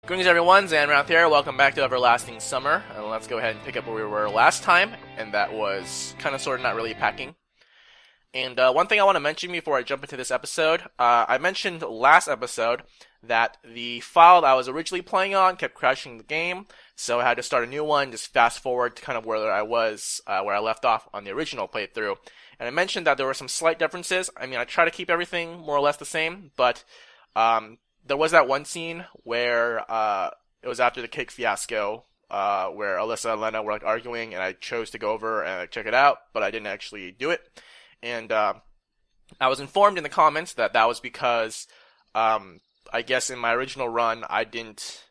Greetings everyone, Zannrath here, welcome back to Everlasting Summer, and let's go ahead and pick up where we were last time, and that was kinda sorta not really packing. And one thing I want to mention before I jump into this episode, I mentioned last episode that the file that I was originally playing on kept crashing the game, so I had to start a new one, just fast forward to kind of where I was, where I left off on the original playthrough. And I mentioned that there were some slight differences. I mean, I try to keep everything more or less the same, but there was that one scene where it was after the cake fiasco, where Alyssa and Lena were like arguing, and I chose to go over and check it out, but I didn't actually do it. And I was informed in the comments that that was because I guess in my original run I didn't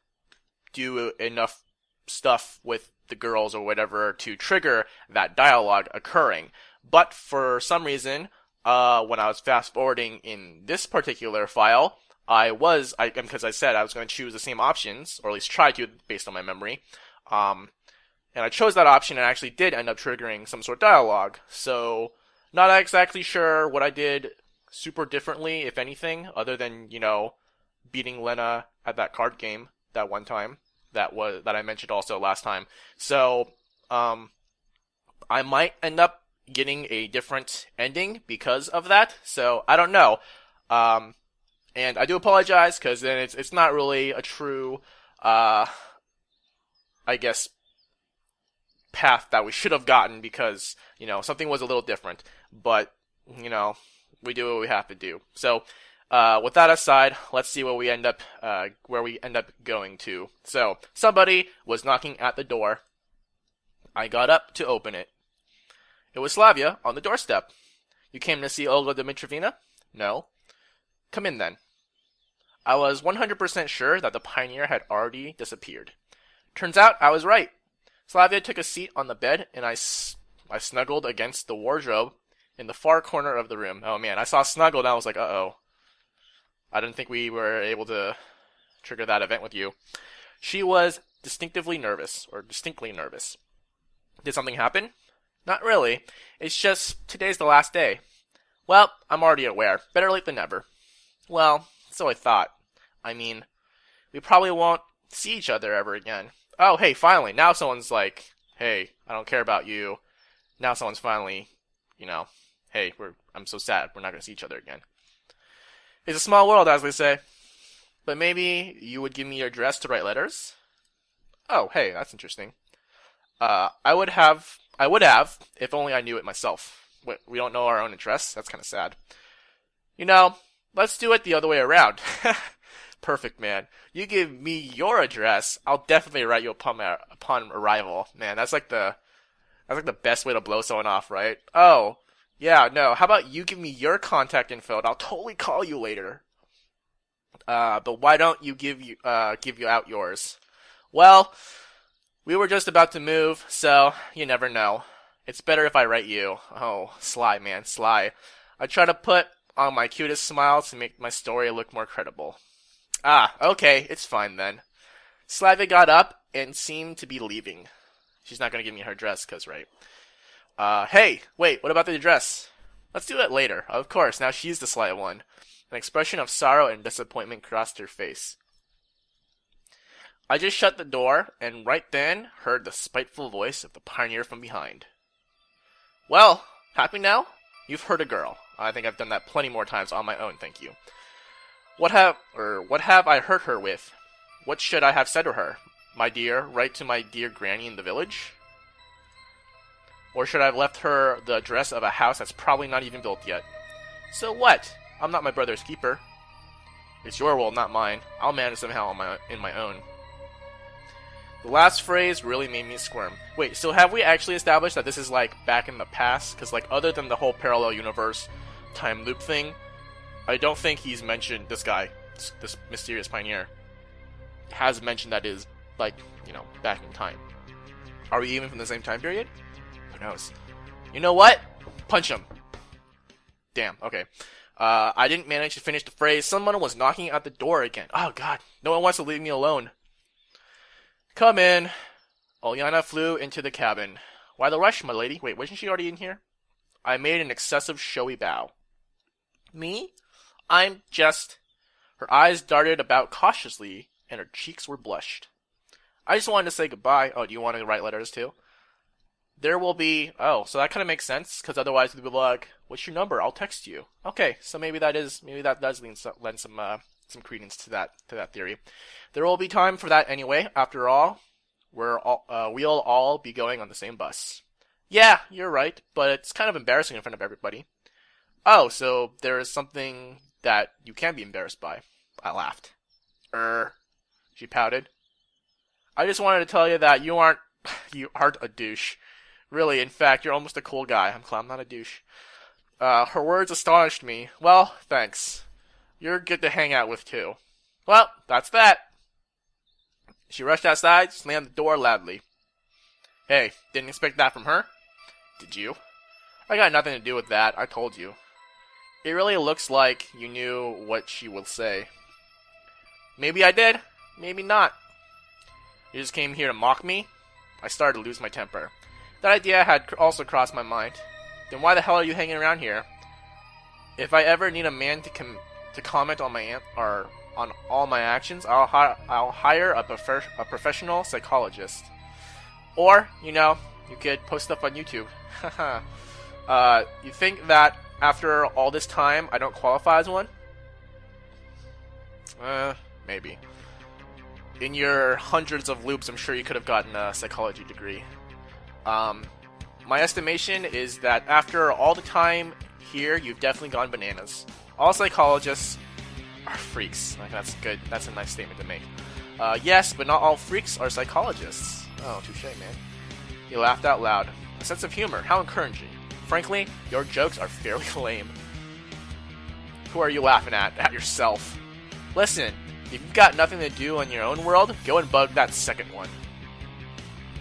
do enough stuff with the girls or whatever to trigger that dialogue occurring. But for some reason, when I was fast forwarding in this particular file, because I said I was going to choose the same options, or at least try to, based on my memory. And I chose that option and actually did end up triggering some sort of dialogue. So, not exactly sure what I did super differently, if anything, other than, beating Lena at that card game that one time that I mentioned also last time. So, I might end up getting a different ending because of that. So, I don't know. And I do apologize, because then it's not really a true, I guess, path that we should have gotten, because, something was a little different. But, we do what we have to do. So, with that aside, let's see where we end up going to. So, somebody was knocking at the door. I got up to open it. It was Slavia on the doorstep. You came to see Olga Dmitrievna? No. Come in then. I was 100% sure that the pioneer had already disappeared. Turns out I was right. Slavia took a seat on the bed, and I snuggled against the wardrobe in the far corner of the room. Oh man, I saw snuggled and I was like, uh-oh. I didn't think we were able to trigger that event with you. She was distinctly nervous. Did something happen? Not really. It's just, today's the last day. Well, I'm already aware. Better late than never. Well, so I thought. I mean, we probably won't see each other ever again. Oh, hey, finally. Now someone's like, hey, I don't care about you. Now someone's finally, hey, I'm so sad. We're not going to see each other again. It's a small world, as they say. But maybe you would give me your address to write letters? Oh, hey, that's interesting. I would have, if only I knew it myself. We don't know our own address? That's kind of sad. Let's do it the other way around. Perfect, man. You give me your address, I'll definitely write you upon arrival. Man, that's like the best way to blow someone off, right? Oh, yeah, no. How about you give me your contact info and I'll totally call you later. But why don't you give you out yours? Well, we were just about to move, so you never know. It's better if I write you. Oh, sly, man, sly. I try to put on my cutest smile to make my story look more credible. Ah, okay, it's fine then. Slavia got up and seemed to be leaving. She's not gonna give me her address, right? Hey, wait, what about the address? Let's do it later. Of course, now she's the sly one. An expression of sorrow and disappointment crossed her face. I just shut the door, and right then heard the spiteful voice of the pioneer from behind. Well, happy now? You've hurt a girl. I think I've done that plenty more times on my own, thank you. What have I hurt her with? What should I have said to her? My dear, write to my dear granny in the village? Or should I have left her the address of a house that's probably not even built yet? So what? I'm not my brother's keeper. It's your world, not mine. I'll manage somehow in my own. The last phrase really made me squirm. Wait, so have we actually established that this is like back in the past? Because other than the whole parallel universe time loop thing, I don't think he's mentioned this guy, this mysterious pioneer, has mentioned that is back in time. Are we even from the same time period? Who knows? You know what? Punch him. Damn, okay. I didn't manage to finish the phrase. Someone was knocking at the door again. Oh god, no one wants to leave me alone. Come in. Olyana flew into the cabin. Why the rush, my lady? Wait, wasn't she already in here? I made an excessive showy bow. Me? I'm just... Her eyes darted about cautiously and her cheeks were blushed. I just wanted to say goodbye. Oh, do you want to write letters too? There will be... Oh, so that kind of makes sense, because otherwise we'd be like, what's your number? I'll text you. Okay, so maybe that does lend some credence to that theory. There will be time for that anyway. After all, we'll all be going on the same bus. Yeah, you're right, but it's kind of embarrassing in front of everybody. Oh, so there is something that you can be embarrassed by. I laughed. She pouted. I just wanted to tell you that you aren't a douche. Really, in fact, you're almost a cool guy. I'm not a douche. Her words astonished me. Well, thanks. You're good to hang out with, too. Well, that's that. She rushed outside, slammed the door loudly. Hey, didn't expect that from her? Did you? I got nothing to do with that, I told you. It really looks like you knew what she would say. Maybe I did, maybe not. You just came here to mock me? I started to lose my temper. That idea had also crossed my mind. Then why the hell are you hanging around here? If I ever need a man to comment on on all my actions, I'll hire a professional psychologist. Or, you could post stuff on YouTube. You think that after all this time, I don't qualify as one? Maybe. In your hundreds of loops, I'm sure you could have gotten a psychology degree. My estimation is that after all the time here, you've definitely gone bananas. All psychologists are freaks. Like, that's good. That's a nice statement to make. Yes, but not all freaks are psychologists. Oh, touche, man. He laughed out loud. A sense of humor. How encouraging. Frankly, your jokes are fairly lame. Who are you laughing at? At yourself. Listen, if you've got nothing to do in your own world, go and bug that second one.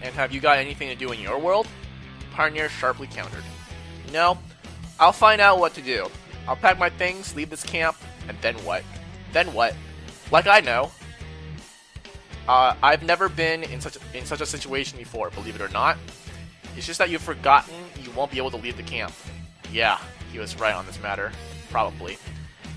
And have you got anything to do in your world? Pioneer sharply countered. No, I'll find out what to do. I'll pack my things, leave this camp, and then what? Then what? Like I know. I've never been in such a situation before, believe it or not. It's just that you've forgotten you won't be able to leave the camp. Yeah, he was right on this matter. Probably.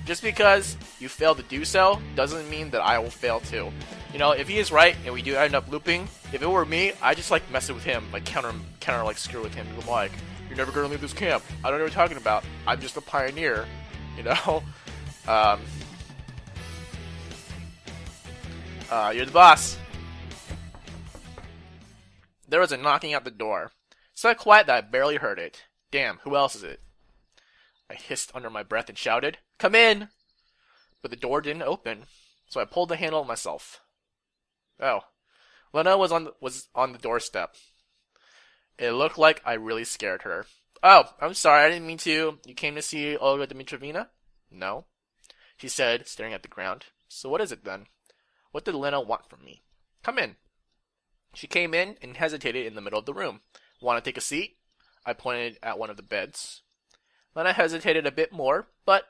Just because you failed to do so doesn't mean that I will fail too. If he is right and we do end up looping, if it were me, I'd just mess it with him, counter screw with him. I'm like, you're never gonna leave this camp. I don't know what you're talking about. I'm just a pioneer, You're the boss. There was a knocking at the door. So quiet that I barely heard it. Damn, who else is it? I hissed under my breath and shouted, "Come in!" But the door didn't open, so I pulled the handle myself. Oh. Lena was on the doorstep. It looked like I really scared her. Oh, I'm sorry, I didn't mean to. You came to see Olga Dmitrievna? No, she said, staring at the ground. So what is it then? What did Lena want from me? Come in. She came in and hesitated in the middle of the room. Want to take a seat? I pointed at one of the beds. Lena hesitated a bit more, but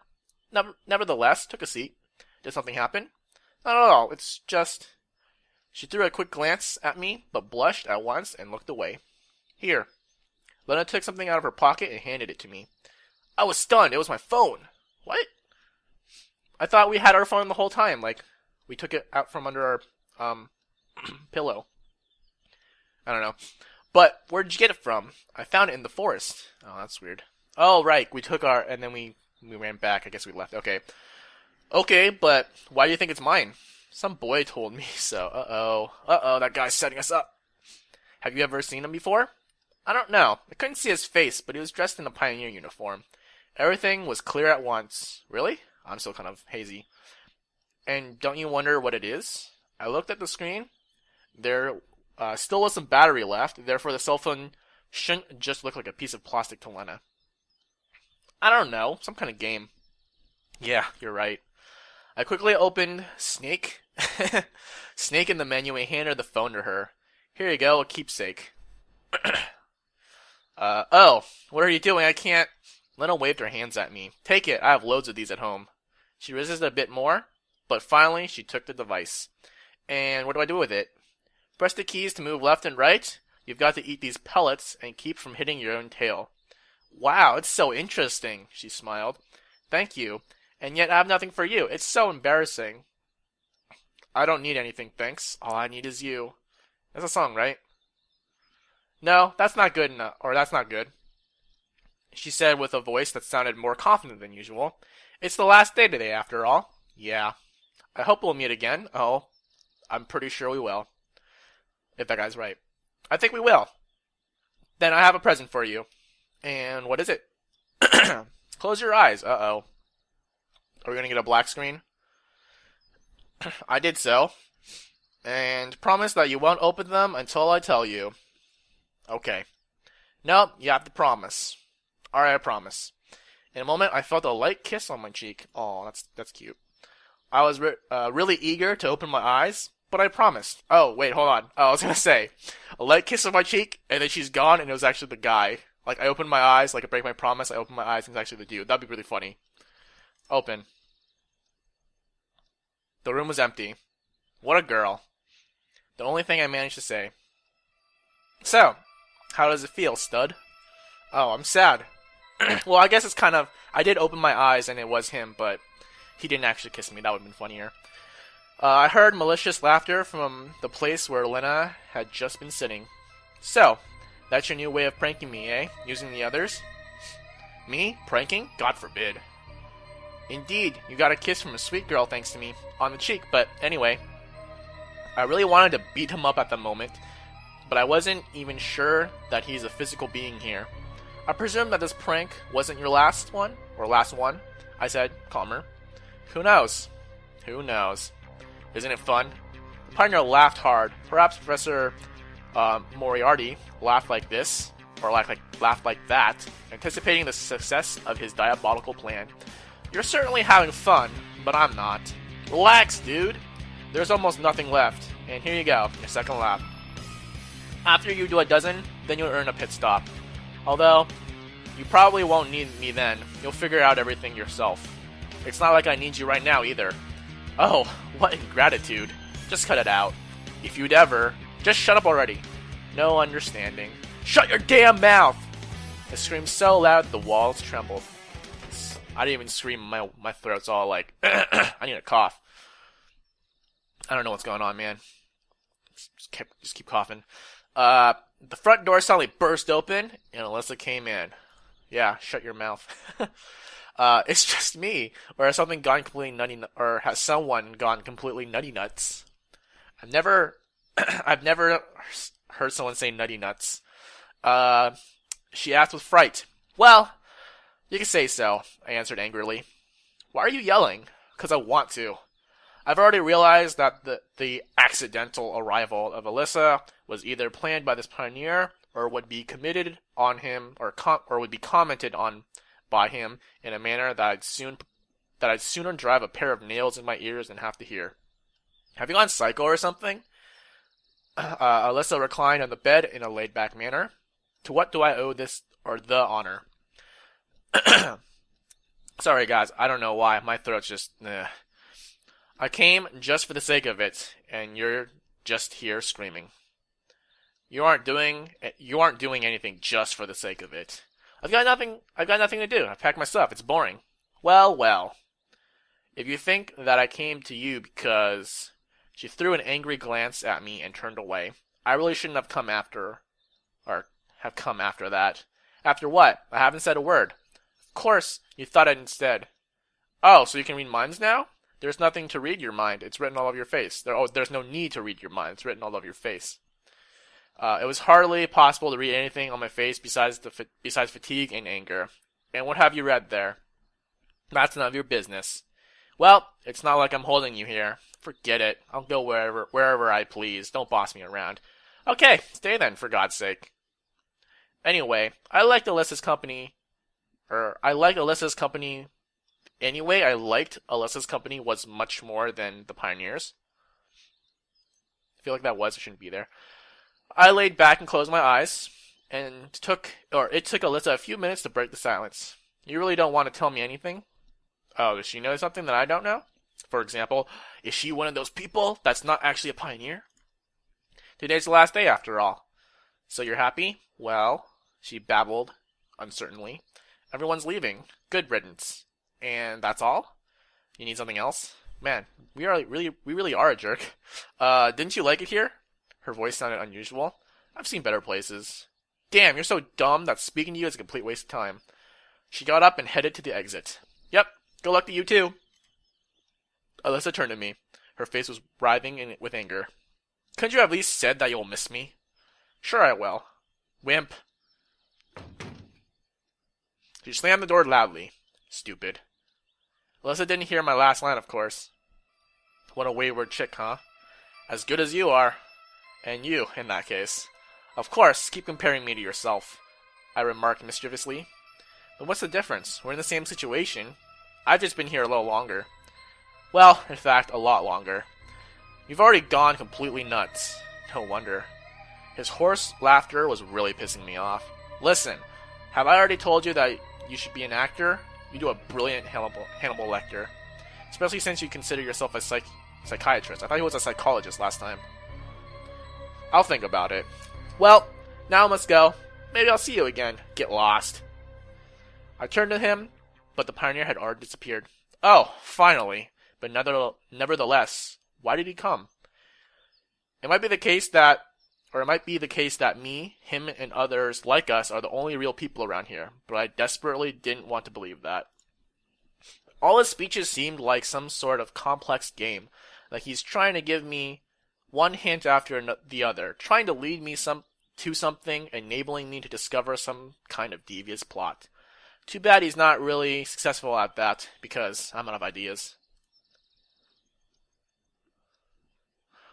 nevertheless took a seat. Did something happen? Not at all, it's just... She threw a quick glance at me, but blushed at once and looked away. Here. Lena took something out of her pocket and handed it to me. I was stunned. It was my phone. What? I thought we had our phone the whole time. We took it out from under our pillow. I don't know. But where did you get it from? I found it in the forest. Oh, that's weird. Oh, right. We took and then we ran back. I guess we left. Okay. Okay, but why do you think it's mine? Some boy told me so. Uh-oh, that guy's setting us up. Have you ever seen him before? I don't know. I couldn't see his face, but he was dressed in a pioneer uniform. Everything was clear at once. Really? I'm still kind of hazy. And don't you wonder what it is? I looked at the screen. There still was some battery left, therefore the cell phone shouldn't just look like a piece of plastic to Lena. I don't know. Some kind of game. Yeah, you're right. I quickly opened Snake. Snake in the menu and handed the phone to her. Here you go, a keepsake. Oh, what are you doing? I can't... Lena waved her hands at me. Take it, I have loads of these at home. She resisted a bit more, but finally she took the device. And what do I do with it? Press the keys to move left and right. You've got to eat these pellets and keep from hitting your own tail. Wow, it's so interesting, she smiled. Thank you. And yet I have nothing for you. It's so embarrassing. I don't need anything, thanks. All I need is you. That's a song, right? No, that's not good enough, or that's not good. She said with a voice that sounded more confident than usual. It's the last day today, after all. Yeah. I hope we'll meet again. Oh, I'm pretty sure we will. If that guy's right. I think we will. Then I have a present for you. And what is it? Close your eyes. Uh-oh. Are we gonna get a black screen? I did so. And promise that you won't open them until I tell you. Okay. Nope, you have to promise. Alright, I promise. In a moment, I felt a light kiss on my cheek. Oh, that's cute. I was really eager to open my eyes, but I promised. Oh, wait, hold on. Oh, I was gonna say, a light kiss on my cheek, and then she's gone, and it was actually the guy. Like, I opened my eyes, like I break my promise, I opened my eyes, and it's actually the dude. That'd be really funny. Open. The room was empty. What a girl. The only thing I managed to say. So, how does it feel, stud? Oh, I'm sad. Well, I guess it's kind of... I did open my eyes and it was him, but he didn't actually kiss me. That would have been funnier. I heard malicious laughter from the place where Lena had just been sitting. So, that's your new way of pranking me, eh? Using the others? Me? Pranking? God forbid. Indeed, you got a kiss from a sweet girl thanks to me. On the cheek, but anyway. I really wanted to beat him up at the moment, but I wasn't even sure that he's a physical being here. I presume that this prank wasn't your last one? Or last one? I said, calmer. Who knows? Who knows? Isn't it fun? The pioneer laughed hard. Perhaps Professor Moriarty laughed like this, or laughed like that, anticipating the success of his diabolical plan. You're certainly having fun, but I'm not. Relax, dude. There's almost nothing left, and here you go, your second lap. After you do a dozen, then you'll earn a pit stop. Although, you probably won't need me then. You'll figure out everything yourself. It's not like I need you right now either. Oh, what ingratitude. Just cut it out. If you'd ever... Just shut up already. No understanding. Shut your damn mouth! I screamed so loud that the walls trembled. I didn't even scream. My throat's all like... I need a cough. I don't know what's going on, man. Just keep coughing. The front door suddenly burst open, and Alyssa came in. Yeah, shut your mouth. It's just me, or has someone gone completely nutty nuts? I've never heard someone say nutty nuts. She asked with fright. Well, you can say so, I answered angrily. Why are you yelling? 'Cause I want to. I've already realized that the accidental arrival of Alyssa was either planned by this pioneer or would be committed on him or would be commented on by him in a manner that I'd sooner drive a pair of nails in my ears than have to hear. Have you gone psycho or something? Alyssa reclined on the bed in a laid-back manner. To what do I owe this or the honor? Sorry guys, I don't know why. My throat's just... I came just for the sake of it, and you're just here screaming. You aren't doing anything just for the sake of it. I've got nothing to do. I've packed my stuff. It's boring. Well. If you think that I came to you because... She threw an angry glance at me and turned away. I really shouldn't have come after that. After what? I haven't said a word. Of course, you thought I'd instead. Oh, so you can read minds now? There's nothing to read your mind. It's written all over your face. There's no need to read your mind. It's written all over your face. It was hardly possible to read anything on my face besides fatigue and anger. And what have you read there? That's none of your business. Well, it's not like I'm holding you here. Forget it. I'll go wherever I please. Don't boss me around. Okay, stay then, for God's sake. Anyway, I liked Alyssa's company was much more than the pioneers. I feel like it shouldn't be there. I laid back and closed my eyes, and it took Alyssa a few minutes to break the silence. You really don't want to tell me anything? Oh, does she know something that I don't know? For example, is she one of those people that's not actually a pioneer? Today's the last day, after all. So you're happy? Well, she babbled uncertainly. Everyone's leaving. Good riddance. And that's all? You need something else? Man, we really are a jerk. Didn't you like it here? Her voice sounded unusual. I've seen better places. Damn, you're so dumb that speaking to you is a complete waste of time. She got up and headed to the exit. Yep, good luck to you too. Alyssa turned to me. Her face was writhing with anger. Couldn't you have at least said that you'll miss me? Sure I will. Wimp. She slammed the door loudly. Stupid. Alyssa didn't hear my last line, of course. What a wayward chick, huh? As good as you are. And you, in that case. Of course, keep comparing me to yourself, I remarked mischievously. But what's the difference? We're in the same situation. I've just been here a little longer. Well, in fact, a lot longer. You've already gone completely nuts. No wonder. His hoarse laughter was really pissing me off. Listen, have I already told you that you should be an actor? You do a brilliant Hannibal Lecter. Especially since you consider yourself a psychiatrist. I thought he was a psychologist last time. I'll think about it. Well, now I must go. Maybe I'll see you again. Get lost. I turned to him, but the pioneer had already disappeared. Oh, finally. But nevertheless, why did he come? It might be the case that me, him, and others like us are the only real people around here, but I desperately didn't want to believe that. All his speeches seemed like some sort of complex game, like he's trying to give me one hint after the other, trying to lead me to something, enabling me to discover some kind of devious plot. Too bad he's not really successful at that, because I'm out of ideas.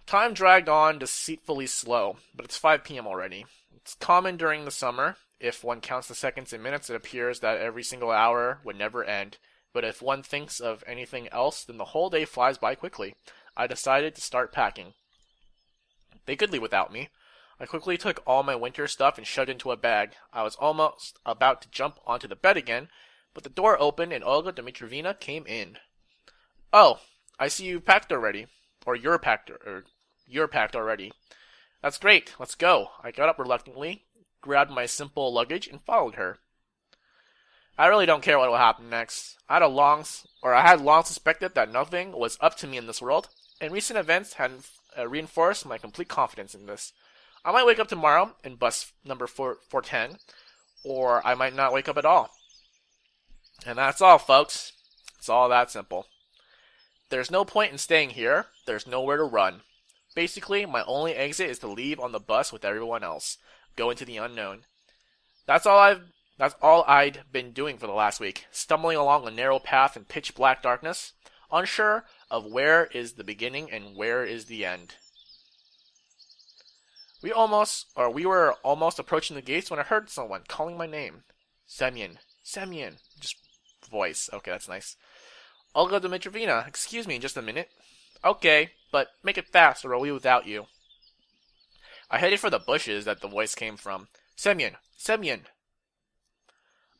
Time dragged on deceitfully slow, but it's 5 p.m. already. It's common during the summer. If one counts the seconds and minutes, it appears that every single hour would never end. But if one thinks of anything else, then the whole day flies by quickly. I decided to start packing. They could leave without me. I quickly took all my winter stuff and shoved it into a bag. I was almost about to jump onto the bed again, but the door opened and Olga Dmitrievna came in. Oh, I see you've packed already. You're packed already. That's great. Let's go. I got up reluctantly, grabbed my simple luggage, and followed her. I really don't care what will happen next. I had long suspected that nothing was up to me in this world, and recent events had reinforced my complete confidence in this. I might wake up tomorrow in bus number 410, or I might not wake up at all. And that's all, folks. It's all that simple. There's no point in staying here. There's nowhere to run. Basically, my only exit is to leave on the bus with everyone else. Go into the unknown. That's all I'd been doing for the last week. Stumbling along a narrow path in pitch black darkness, unsure of where is the beginning and where is the end. We were almost approaching the gates when I heard someone calling my name. Semyon. Just voice. Okay, that's nice. Olga Dmitrievna, excuse me just a minute. Okay, but make it fast or I'll leave without you. I headed for the bushes that the voice came from. Semyon!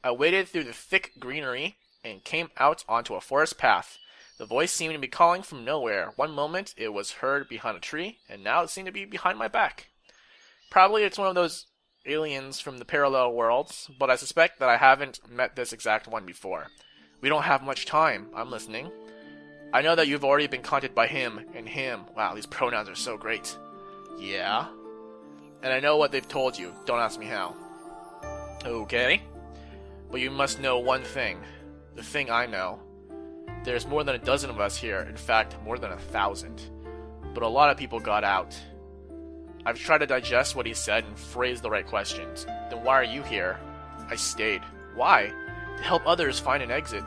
I waded through the thick greenery and came out onto a forest path. The voice seemed to be calling from nowhere. One moment it was heard behind a tree, and now it seemed to be behind my back. Probably it's one of those aliens from the parallel worlds, but I suspect that I haven't met this exact one before. We don't have much time. I'm listening. I know that you've already been contacted by him and him. Wow, these pronouns are so great. Yeah? And I know what they've told you. Don't ask me how. Okay. But you must know one thing. The thing I know. There's more than a dozen of us here. In fact, more than 1,000. But a lot of people got out. I've tried to digest what he said and phrase the right questions. Then why are you here? I stayed. Why? To help others find an exit.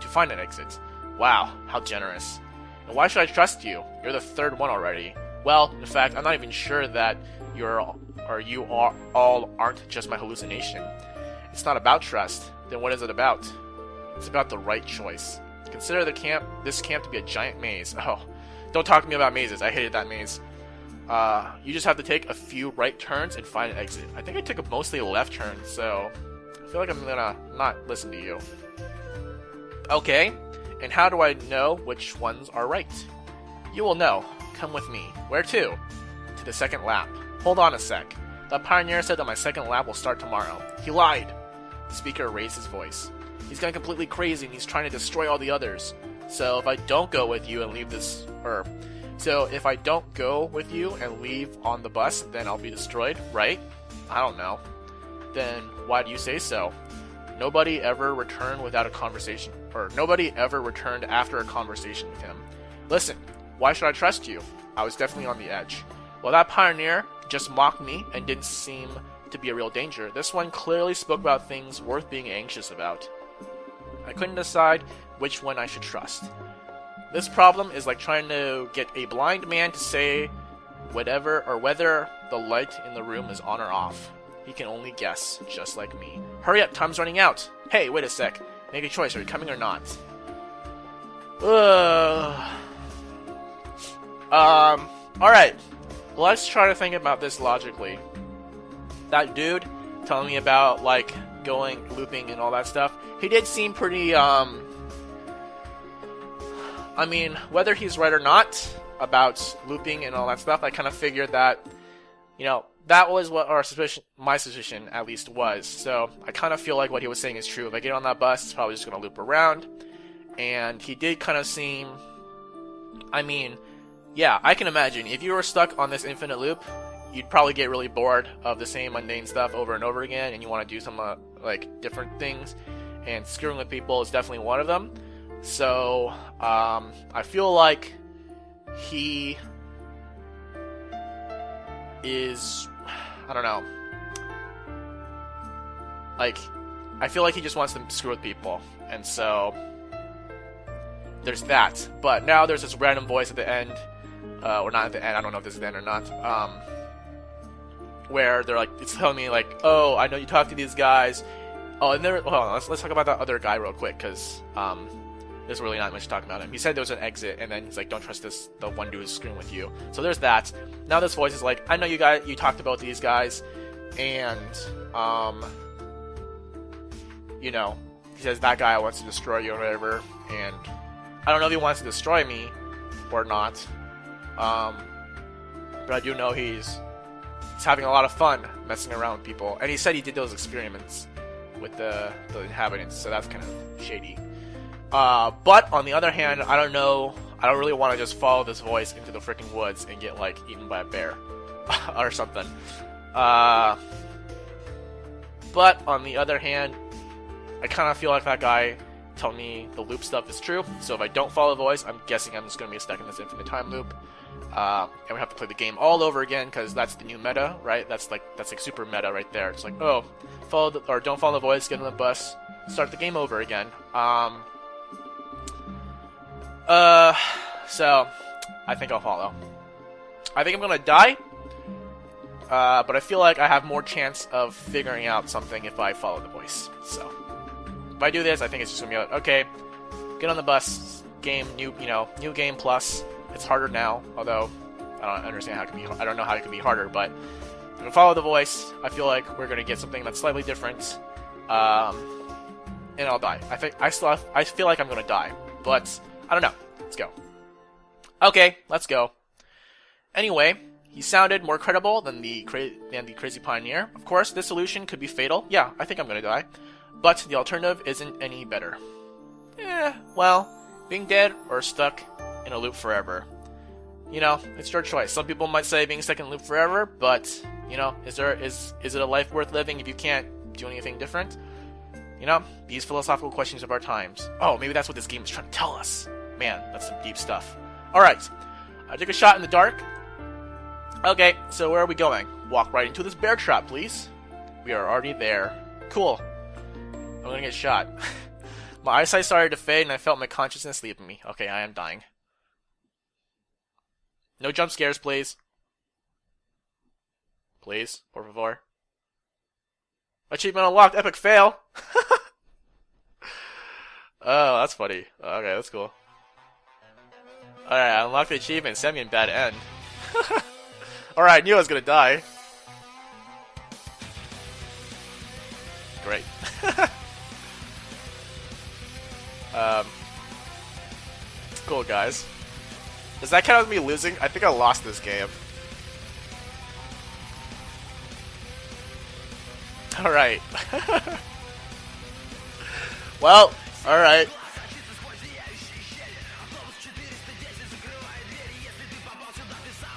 Wow, how generous. And why should I trust you? You're the third one already. Well, in fact, I'm not even sure that you aren't just my hallucination. It's not about trust. Then what is it about? It's about the right choice. Consider this camp to be a giant maze. Oh, don't talk to me about mazes. I hated that maze. You just have to take a few right turns and find an exit. I think I took a mostly left turn, so I feel like I'm gonna not listen to you. Okay, and how do I know which ones are right? You will know. Come with me. Where to? To the second lap. Hold on a sec. The pioneer said that my second lap will start tomorrow. He lied. The speaker raised his voice. He's gone completely crazy and he's trying to destroy all the others. So if I don't go with you and leave this, so if I don't go with you and leave on the bus, then I'll be destroyed, right? I don't know. Then why do you say so? Nobody ever returned without a conversation, or nobody ever returned after a conversation with him. Listen, why should I trust you? I was definitely on the edge. Well, that pioneer just mocked me and didn't seem to be a real danger. This one clearly spoke about things worth being anxious about. I couldn't decide which one I should trust. This problem is like trying to get a blind man to say whether the light in the room is on or off. He can only guess, just like me. Hurry up, time's running out. Hey, wait a sec. Make a choice, are you coming or not? Alright. Let's try to think about this logically. That dude telling me about, like, going, looping and all that stuff, he did seem pretty, I mean, whether he's right or not about looping and all that stuff, I kind of figured that, you know, that was what my suspicion at least was. So I kind of feel like what he was saying is true. If I get on that bus, it's probably just going to loop around. And he did kind of seem, I mean, yeah, I can imagine if you were stuck on this infinite loop, you'd probably get really bored of the same mundane stuff over and over again, and you want to do some like different things. And screwing with people is definitely one of them. So I feel like he is, I don't know, like, I feel like he just wants to screw with people, and so there's that. But now there's this random voice at the end, or not at the end, I don't know if this is the end or not, where they're like, it's telling me like, oh, I know you talked to these guys. Oh, and hold on, let's talk about that other guy real quick, because there's really not much to talk about him. He said there was an exit, and then he's like, don't trust the one dude who's screwing with you. So there's that. Now this voice is like, I know you talked about these guys, and, you know, he says that guy wants to destroy you or whatever, and I don't know if he wants to destroy me or not, but I do know he's having a lot of fun messing around with people, and he said he did those experiments with the inhabitants, so that's kind of shady. But on the other hand, I don't know, I don't really want to just follow this voice into the freaking woods and get like eaten by a bear or something. But on the other hand, I kind of feel like that guy telling me the loop stuff is true, so if I don't follow the voice, I'm guessing I'm just going to be stuck in this infinite time loop. And we have to play the game all over again, because that's the new meta, right? That's like super meta right there. It's like, oh, don't follow the voice, get on the bus, start the game over again. So I think I'll follow. I think I'm gonna die, but I feel like I have more chance of figuring out something if I follow the voice. So if I do this, I think it's just gonna be like, okay, get on the bus, game, new game plus. It's harder now, although I don't understand how it can be. I don't know how it can be harder, but if I follow the voice, I feel like we're gonna get something that's slightly different, and I'll die. I feel like I'm gonna die, but I don't know. Let's go. Okay, let's go. Anyway, he sounded more credible than the crazy pioneer. Of course, this solution could be fatal. Yeah, I think I'm gonna die, but the alternative isn't any better. Well, being dead or stuck in a loop forever. You know, it's your choice. Some people might say being stuck in a loop forever, but you know, is it a life worth living if you can't do anything different? You know, these philosophical questions of our times. Oh, maybe that's what this game is trying to tell us. Man, that's some deep stuff. Alright, I took a shot in the dark. Okay, so where are we going? Walk right into this bear trap, please. We are already there. Cool. I'm gonna get shot. My eyesight started to fade and I felt my consciousness leaving me. Okay, I am dying. No jump scares, please. Please, por favor. Achievement unlocked, epic fail! Oh, that's funny. Okay, that's cool. Alright, I unlocked the achievement, Semyon bad end. Alright, I knew I was gonna die. Great. Cool, guys. Does that count as me losing? I think I lost this game. Alright. Well, alright.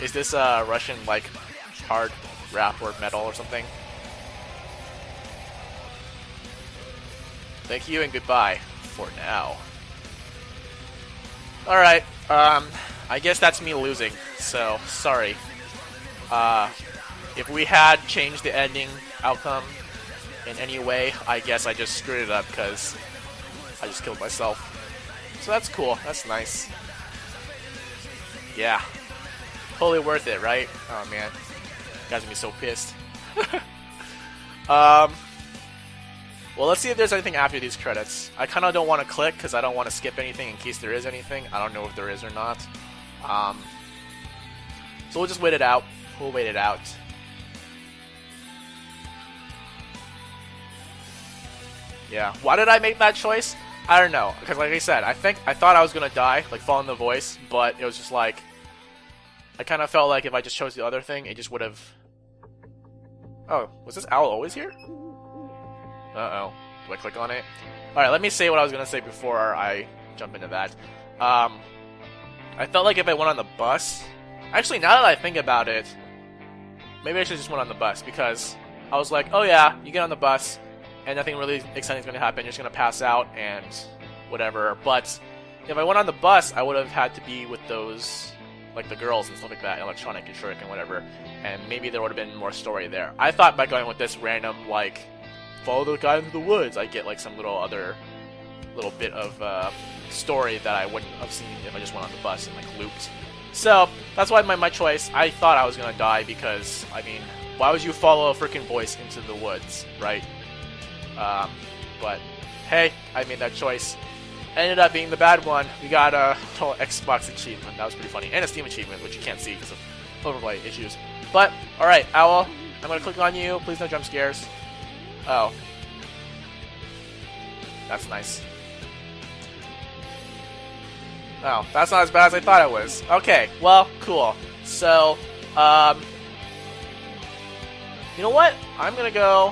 Is this Russian like hard rap or metal or something? Thank you and goodbye for now. Alright, I guess that's me losing, so sorry. If we had changed the ending outcome in any way, I guess I just screwed it up because I just killed myself. So that's cool, that's nice. Yeah. Totally worth it, right? Oh man. You guys are gonna be so pissed. Well, let's see if there's anything after these credits. I kind of don't want to click because I don't want to skip anything in case there is anything. I don't know if there is or not. So we'll just wait it out. We'll wait it out. Yeah. Why did I make that choice? I don't know. Because like I said, I thought I was going to die, like fall in the voice, but it was just like, I kind of felt like if I just chose the other thing, it just would have... Oh, was this owl always here? Uh-oh. Do I click on it? Alright, let me say what I was going to say before I jump into that. I felt like if I went on the bus... Actually, now that I think about it, maybe I should just went on the bus, because I was like, oh yeah, you get on the bus, and nothing really exciting is going to happen, you're just going to pass out, and whatever. But if I went on the bus, I would have had to be with those, like the girls and stuff like that, electronic and shuriken and whatever, and maybe there would have been more story there. I thought by going with this random, like, follow the guy into the woods, I get like some little bit of story that I wouldn't have seen if I just went on the bus and like looped. So that's why my choice. I thought I was gonna die because, I mean, why would you follow a freaking voice into the woods, right? But hey, I made that choice. Ended up being the bad one. We got a little Xbox achievement. That was pretty funny, and a Steam achievement, which you can't see because of overlay issues. But all right, Owl, I'm gonna click on you. Please no jump scares. Oh. That's nice. Oh, that's not as bad as I thought it was. Okay, well, cool. So, you know what? I'm gonna go...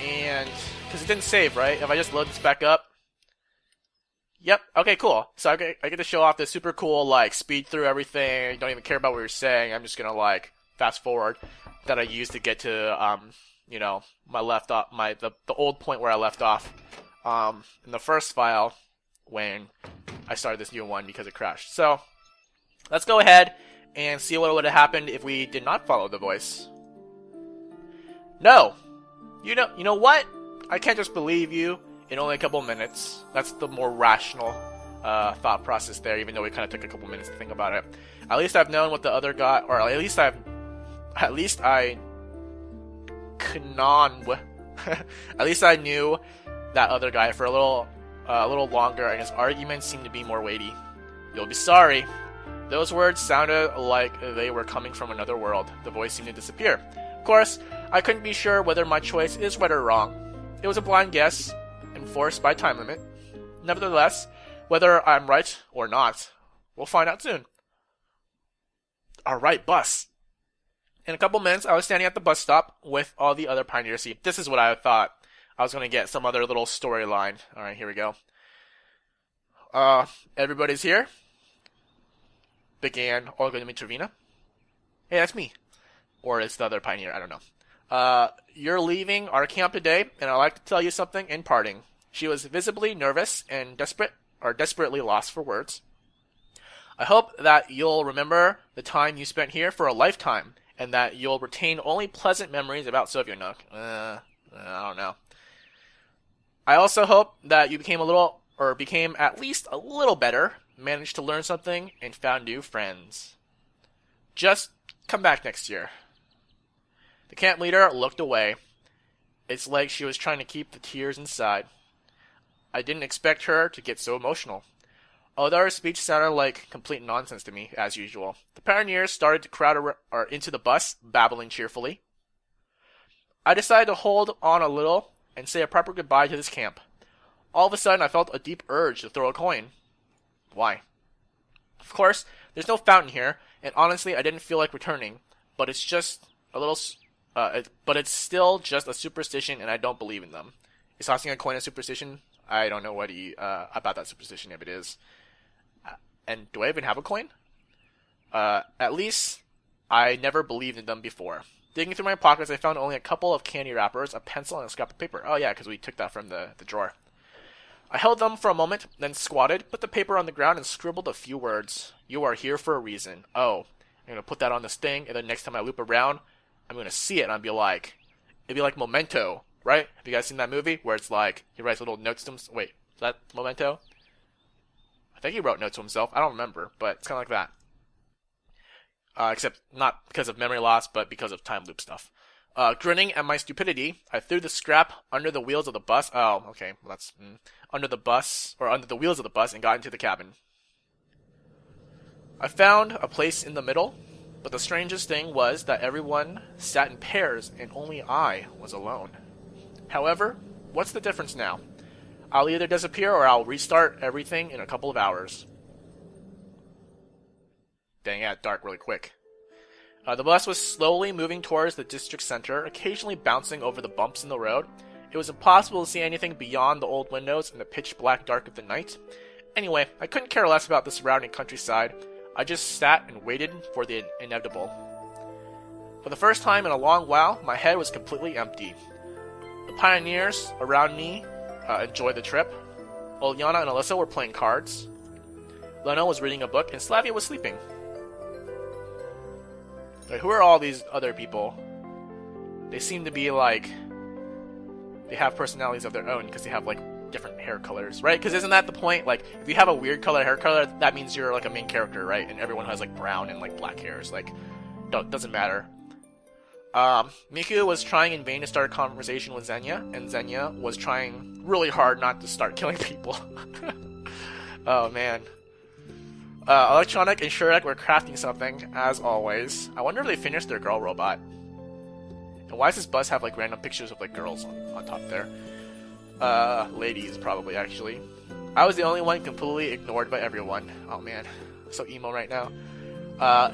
And... Because it didn't save, right? If I just load this back up... Yep, okay, cool. So I get to show off this super cool, like, speed through everything. Don't even care about what you're saying. I'm just gonna, like, fast forward. That I used to get to, you know, the old point where I left off, in the first file when I started this new one because it crashed. So, let's go ahead and see what would have happened if we did not follow the voice. No! You know what? I can't just believe you in only a couple minutes. That's the more rational, thought process there, even though it kind of took a couple minutes to think about it. At least I've known what the other guy, or at least I at least I knew that other guy for a little longer, and his arguments seemed to be more weighty. You'll be sorry. Those words sounded like they were coming from another world. The voice seemed to disappear. Of course, I couldn't be sure whether my choice is right or wrong. It was a blind guess, enforced by time limit. Nevertheless, whether I'm right or not, we'll find out soon. Alright, bus. In a couple minutes, I was standing at the bus stop with all the other pioneers. See, this is what I thought I was going to get, some other little storyline. Alright, here we go. Everybody's here. Began Olga Dmitrovna. Hey, that's me. Or it's the other pioneer, I don't know. You're leaving our camp today, and I'd like to tell you something in parting. She was visibly nervous and desperately lost for words. I hope that you'll remember the time you spent here for a lifetime, and that you'll retain only pleasant memories about Sovionok. I don't know. I also hope that you became at least a little better, managed to learn something, and found new friends. Just come back next year. The camp leader looked away. It's like she was trying to keep the tears inside. I didn't expect her to get so emotional. Although her speech sounded like complete nonsense to me, as usual. The pioneers started to crowd into the bus, babbling cheerfully. I decided to hold on a little and say a proper goodbye to this camp. All of a sudden, I felt a deep urge to throw a coin. Why? Of course, there's no fountain here, and honestly, I didn't feel like returning. But it's just a little... but it's still just a superstition, and I don't believe in them. Is tossing a coin a superstition? I don't know what about that superstition, if it is. And do I even have a coin? At least I never believed in them before. Digging through my pockets, I found only a couple of candy wrappers, a pencil, and a scrap of paper. Oh yeah, because we took that from the drawer. I held them for a moment, then squatted, put the paper on the ground, and scribbled a few words. You are here for a reason. Oh, I'm going to put that on this thing, and then next time I loop around, I'm going to see it, and I'll be like, it'd be like Memento, right? Have you guys seen that movie where it's like, he writes little notes to himself? Wait, is that Memento? I think he wrote notes to himself. I don't remember, but it's kind of like that. Except not because of memory loss, but because of time loop stuff. Grinning at my stupidity, I threw the scrap under the wheels of the bus. Oh, okay. Well, that's under the bus, or under the wheels of the bus, and got into the cabin. I found a place in the middle, but the strangest thing was that everyone sat in pairs, and only I was alone. However, what's the difference now? I'll either disappear or I'll restart everything in a couple of hours. Dang, it got dark really quick. The bus was slowly moving towards the district center, occasionally bouncing over the bumps in the road. It was impossible to see anything beyond the old windows in the pitch black dark of the night. Anyway, I couldn't care less about the surrounding countryside. I just sat and waited for the inevitable. For the first time in a long while, my head was completely empty. The pioneers around me enjoyed the trip. Olyana and Alyssa were playing cards. Leno was reading a book, and Slavia was sleeping. Like, who are all these other people? They seem to be like, they have personalities of their own because they have like different hair colors, right? Because isn't that the point? Like, if you have a weird hair color, that means you're like a main character, right? And everyone has like brown and like black hairs. Like, doesn't matter. Miku was trying in vain to start a conversation with Xenia, and Xenia was trying really hard not to start killing people. Oh man. Electronic and Shurak were crafting something, as always. I wonder if they finished their girl robot. And why does this bus have like random pictures of like girls on top there? Ladies, probably, actually. I was the only one completely ignored by everyone. Oh man, so emo right now.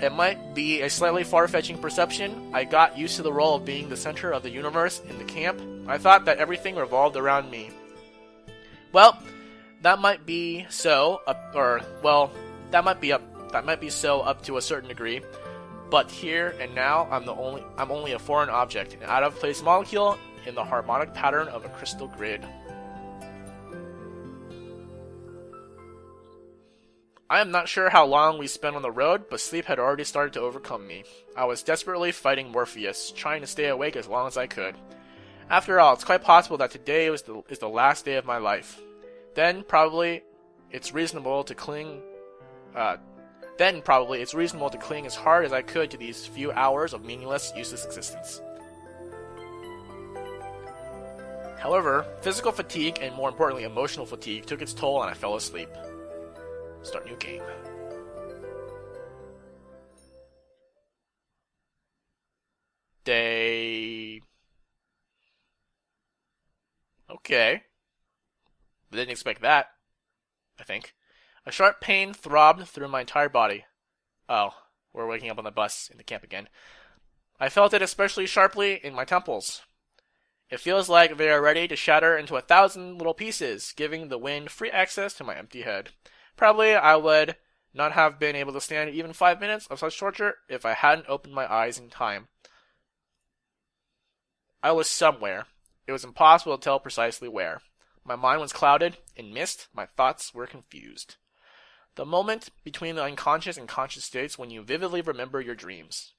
It might be a slightly far-fetching perception. I got used to the role of being the center of the universe in the camp. I thought that everything revolved around me. Well, that might be so, that might be so up to a certain degree. But here and now, I'm only a foreign object, an out-of-place molecule in the harmonic pattern of a crystal grid. I am not sure how long we spent on the road, but sleep had already started to overcome me. I was desperately fighting Morpheus, trying to stay awake as long as I could. After all, it's quite possible that today is the last day of my life. Then probably it's reasonable to cling as hard as I could to these few hours of meaningless, useless existence. However, physical fatigue and more importantly emotional fatigue took its toll and I fell asleep. Start new game. Day. Okay. But didn't expect that, I think. A sharp pain throbbed through my entire body. Oh, we're waking up on the bus in the camp again. I felt it especially sharply in my temples. It feels like they are ready to shatter into 1,000 little pieces, giving the wind free access to my empty head. Probably I would not have been able to stand even 5 minutes of such torture if I hadn't opened my eyes in time. I was somewhere. It was impossible to tell precisely where. My mind was clouded in mist, my thoughts were confused. The moment between the unconscious and conscious states when you vividly remember your dreams.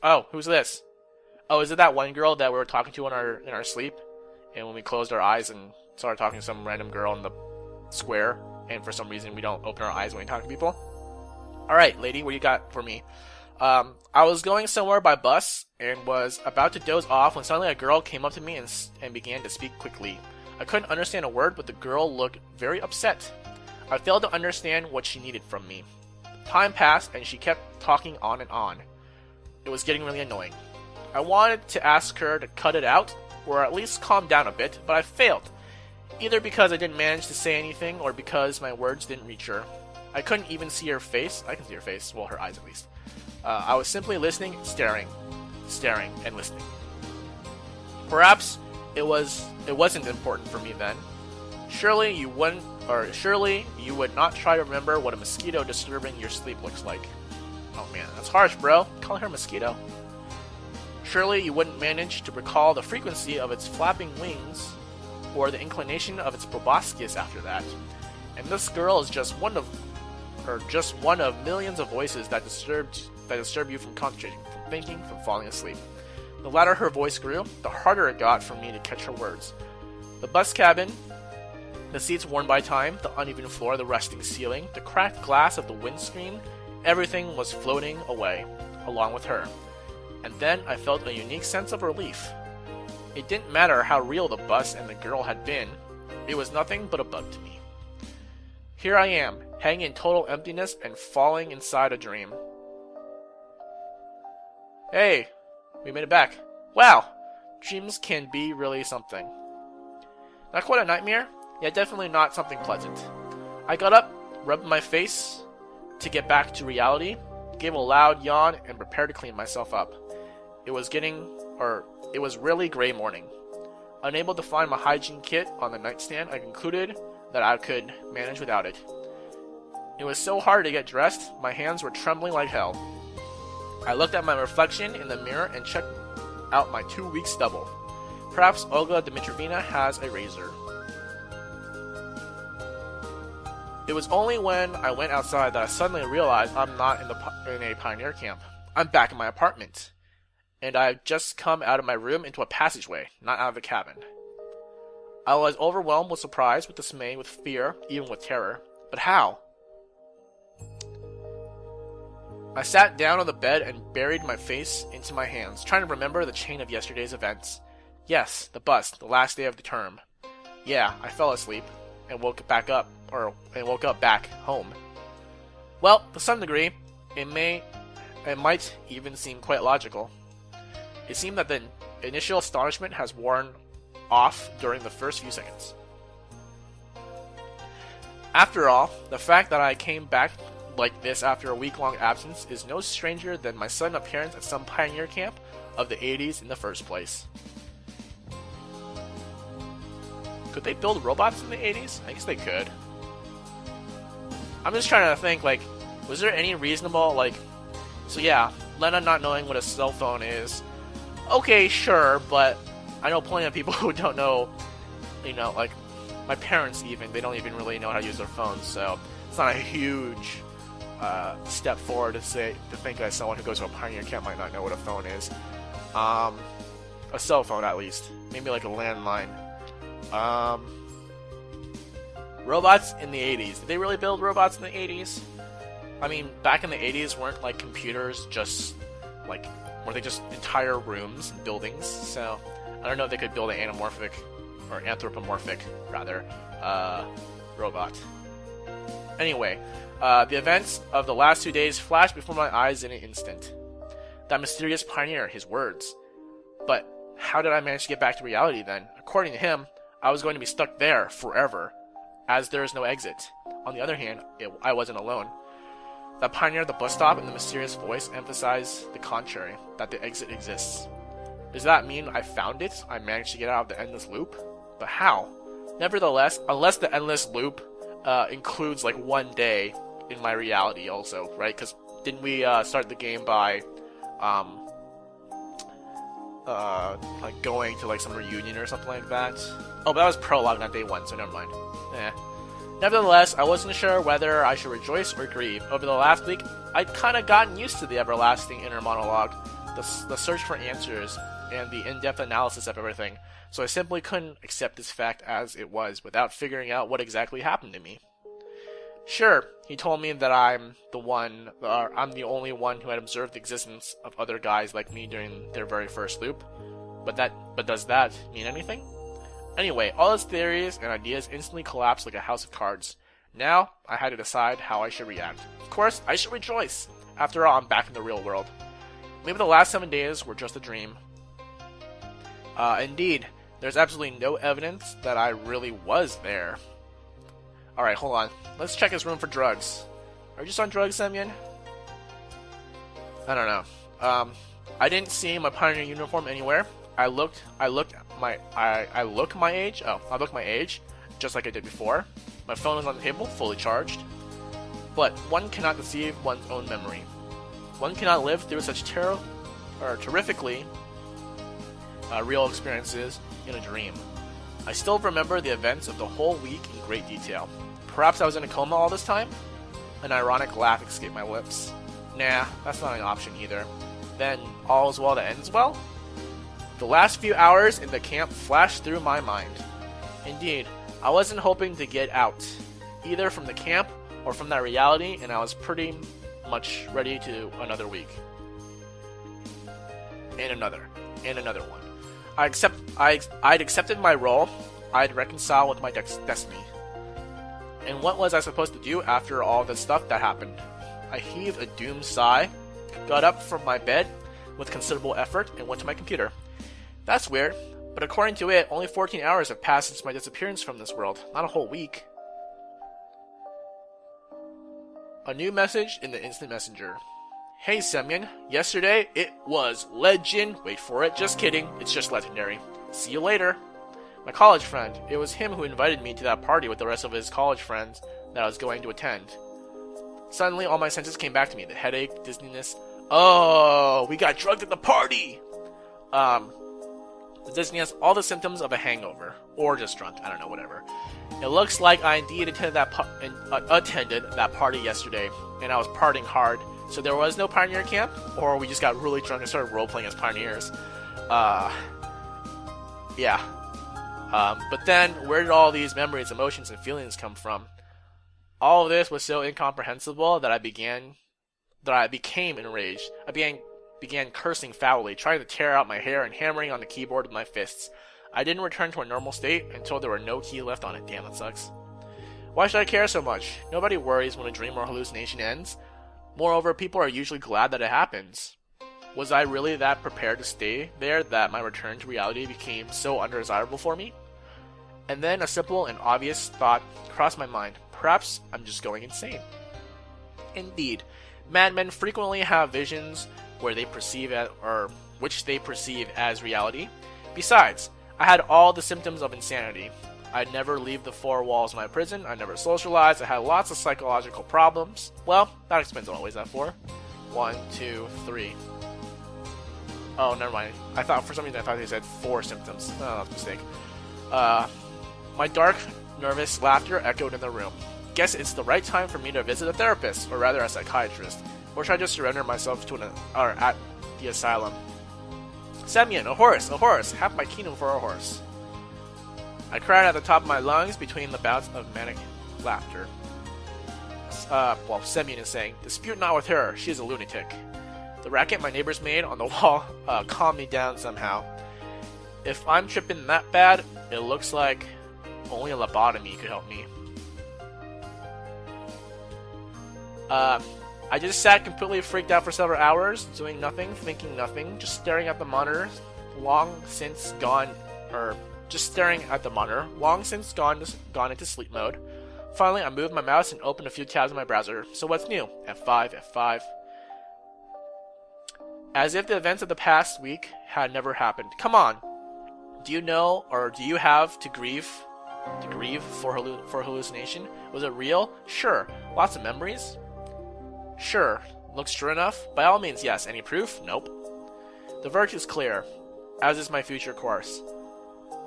Oh, who's this? Oh, is it that one girl that we were talking to in our sleep? And when we closed our eyes and started talking to some random girl in the square, and for some reason we don't open our eyes when we talk to people? Alright, lady, what you got for me? I was going somewhere by bus and was about to doze off when suddenly a girl came up to me and began to speak quickly. I couldn't understand a word, but the girl looked very upset. I failed to understand what she needed from me. Time passed and she kept talking on and on. It was getting really annoying. I wanted to ask her to cut it out, or at least calm down a bit, but I failed. Either because I didn't manage to say anything, or because my words didn't reach her. I couldn't even see her face. I can see her face. Well, her eyes at least. I was simply listening, staring, and listening. Perhaps it wasn't important for me then. Surely you would not try to remember what a mosquito disturbing your sleep looks like. Oh man, that's harsh, bro. Calling her a mosquito? Surely you wouldn't manage to recall the frequency of its flapping wings or the inclination of its proboscis after that. And this girl is just one of millions of voices that disturb you from concentrating, from thinking, from falling asleep. The louder her voice grew, the harder it got for me to catch her words. The bus cabin, the seats worn by time, the uneven floor, the rusting ceiling, the cracked glass of the windscreen, everything was floating away, along with her. And then I felt a unique sense of relief. It didn't matter how real the bus and the girl had been, it was nothing but a bug to me. Here I am, hanging in total emptiness and falling inside a dream. Hey, we made it back. Wow, dreams can be really something. Not quite a nightmare, yet definitely not something pleasant. I got up, rubbed my face to get back to reality, gave a loud yawn, and prepared to clean myself up. It was really gray morning. Unable to find my hygiene kit on the nightstand, I concluded that I could manage without it. It was so hard to get dressed, my hands were trembling like hell. I looked at my reflection in the mirror and checked out my 2-week stubble. Perhaps Olga Dmitrievna has a razor. It was only when I went outside that I suddenly realized I'm not in a pioneer camp. I'm back in my apartment. And I've just come out of my room into a passageway, not out of the cabin. I was overwhelmed with surprise, with dismay, with fear, even with terror. But how? I sat down on the bed and buried my face into my hands, trying to remember the chain of yesterday's events. Yes, the bus, the last day of the term. Yeah, I fell asleep and woke up back home. Well, to some degree, it might even seem quite logical. It seemed that the initial astonishment has worn off during the first few seconds. After all, the fact that I came back like this after a week-long absence is no stranger than my sudden appearance at some pioneer camp of the 80s in the first place. Could they build robots in the 80s? I guess they could. I'm just trying to think, was there any reasonable, so yeah, Lena not knowing what a cell phone is. Okay, sure, but I know plenty of people who don't know, my parents even, they don't even really know how to use their phones, so it's not a huge step forward to think that someone who goes to a pioneer camp might not know what a phone is. A cell phone, at least. Maybe like a landline. Robots in the 80s. Did they really build robots in the 80s? I mean, back in the 80s, weren't computers just were they just entire rooms and buildings? So I don't know if they could build an anthropomorphic robot. Anyway, the events of the last 2 days flashed before my eyes in an instant. That mysterious pioneer, his words. But how did I manage to get back to reality then? According to him, I was going to be stuck there forever, as there is no exit. On the other hand, I wasn't alone. That pioneer at the bus stop and the mysterious voice emphasized the contrary, that the exit exists. Does that mean I found it? I managed to get out of the endless loop? But how? Nevertheless, unless the endless loop includes 1 day in my reality also, right? Because didn't we start the game by going to some reunion or something like that? Oh, but that was prologue, not day 1, so never mind. Nevertheless, I wasn't sure whether I should rejoice or grieve. Over the last week, I'd kind of gotten used to the everlasting inner monologue, the search for answers, and the in-depth analysis of everything, so I simply couldn't accept this fact as it was without figuring out what exactly happened to me. Sure, he told me that I'm the only one who had observed the existence of other guys like me during their very first loop, but does that mean anything? Anyway, all his theories and ideas instantly collapsed like a house of cards. Now, I had to decide how I should react. Of course, I should rejoice. After all, I'm back in the real world. Maybe the last 7 days were just a dream. Indeed, there's absolutely no evidence that I really was there. Alright, hold on. Let's check his room for drugs. Are you just on drugs, Semyon? I don't know. I didn't see my pioneer uniform anywhere. I looked my age, just like I did before. My phone was on the table, fully charged. But one cannot deceive one's own memory. One cannot live through such terrifically real experiences in a dream. I still remember the events of the whole week in great detail. Perhaps I was in a coma all this time? An ironic laugh escaped my lips. Nah, that's not an option either. Then, all is well that ends well? The last few hours in the camp flashed through my mind. Indeed, I wasn't hoping to get out, either from the camp or from that reality, and I was pretty much ready to do another week. And another one. I'd accepted my role. I'd reconciled with my destiny. And what was I supposed to do after all the stuff that happened? I heaved a doomed sigh, got up from my bed with considerable effort, and went to my computer. That's weird, but according to it, only 14 hours have passed since my disappearance from this world, not a whole week. A new message in the instant messenger. Hey Semyon, yesterday it was legend. Wait for it, just kidding, it's just legendary. See you later. My college friend. It was him who invited me to that party with the rest of his college friends that I was going to attend. Suddenly all my senses came back to me. The headache, dizziness. Oh, we got drugged at the party! The dizziness, all the symptoms of a hangover. Or just drunk, I don't know, whatever. It looks like I indeed attended that party yesterday, and I was partying hard. So there was no pioneer camp, or we just got really drunk and started role-playing as pioneers. Yeah. But then, where did all these memories, emotions, and feelings come from? All of this was so incomprehensible that I became enraged. I began cursing foully, trying to tear out my hair and hammering on the keyboard with my fists. I didn't return to a normal state until there were no key left on it. Damn, that sucks. Why should I care so much? Nobody worries when a dream or hallucination ends. Moreover, people are usually glad that it happens. Was I really that prepared to stay there that my return to reality became so undesirable for me? And then a simple and obvious thought crossed my mind. Perhaps I'm just going insane. Indeed, madmen frequently have visions which they perceive as reality. Besides, I had all the symptoms of insanity. I'd never leave the four walls of my prison. I never socialized. I had lots of psychological problems. Well, that explains what always that for. 1, 2, 3. Oh, never mind. For some reason I thought they said 4 symptoms. Oh, that's a mistake. My dark, nervous laughter echoed in the room. Guess it's the right time for me to visit a therapist, or rather a psychiatrist. Or should I just surrender myself at the asylum? Semyon, a horse! Half my kingdom for a horse. I cried at the top of my lungs between the bouts of manic laughter. Semyon is saying, dispute not with her, she is a lunatic. The racket my neighbors made on the wall calmed me down somehow. If I'm tripping that bad, it looks like only a lobotomy could help me. I just sat completely freaked out for several hours, doing nothing, thinking nothing, just staring at the monitor, long since gone into sleep mode. Finally, I moved my mouse and opened a few tabs in my browser. So what's new? F5. As if the events of the past week had never happened. Come on! Do you know, or do you have to grieve for hallucination? Was it real? Sure. Lots of memories? Sure. Looks true enough? By all means, yes. Any proof? Nope. The verdict is clear, as is my future course.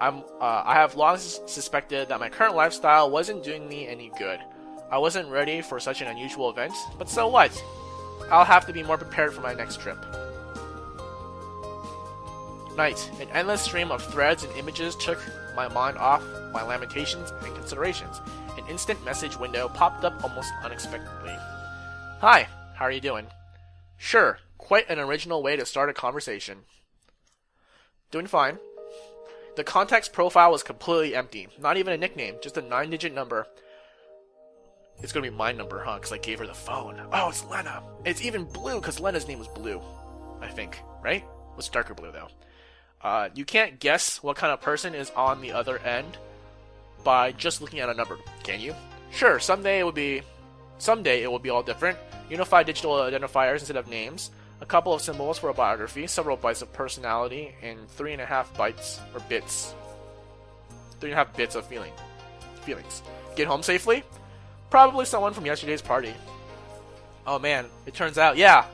I have long suspected that my current lifestyle wasn't doing me any good. I wasn't ready for such an unusual event, but so what? I'll have to be more prepared for my next trip. Night. An endless stream of threads and images took my mind off my lamentations and considerations. An instant message window popped up almost unexpectedly. Hi, how are you doing? Sure, quite an original way to start a conversation. Doing fine. The contact's profile was completely empty. Not even a nickname, just a 9-digit number. It's gonna be my number, huh? Because I gave her the phone. Oh, it's Lena. It's even blue, because Lena's name was Blue. I think, right? It was darker blue, though. You can't guess what kind of person is on the other end by just looking at a number, can you? Sure, someday it will be all different. Unified digital identifiers instead of names. A couple of symbols for a biography, several bytes of personality, and 3.5 bytes or bits. 3.5 bits of feelings. Get home safely? Probably someone from yesterday's party. Oh man, it turns out, yeah.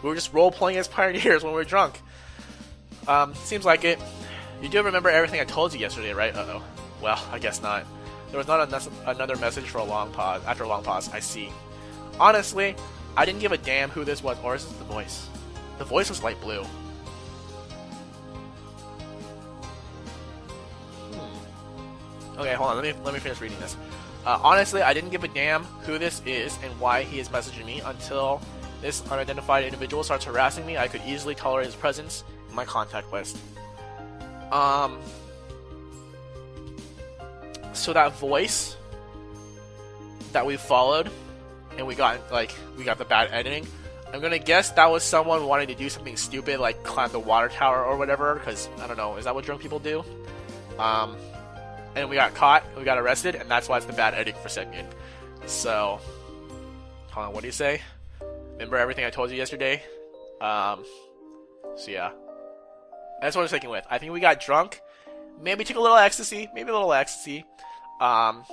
We were just role-playing as pioneers when we were drunk. Seems like it. You do remember everything I told you yesterday, right? Uh-oh. Well, I guess not. There was not another message for a long pause. After a long pause, I see. Honestly, I didn't give a damn who this was, or is this the voice? The voice was light blue. Okay, hold on. Let me finish reading this. Honestly, I didn't give a damn who this is and why he is messaging me until this unidentified individual starts harassing me. I could easily tolerate his presence in my contact list. So that voice that we followed and we got the bad editing, I'm gonna guess that was someone wanting to do something stupid like climb the water tower or whatever, because I don't know, is that what drunk people do? And we got caught, we got arrested, and that's why it's the bad editing for Semyon. So, hold on, what do you say? Remember everything I told you yesterday? So yeah. That's what I was thinking with. I think we got drunk, maybe took a little ecstasy, and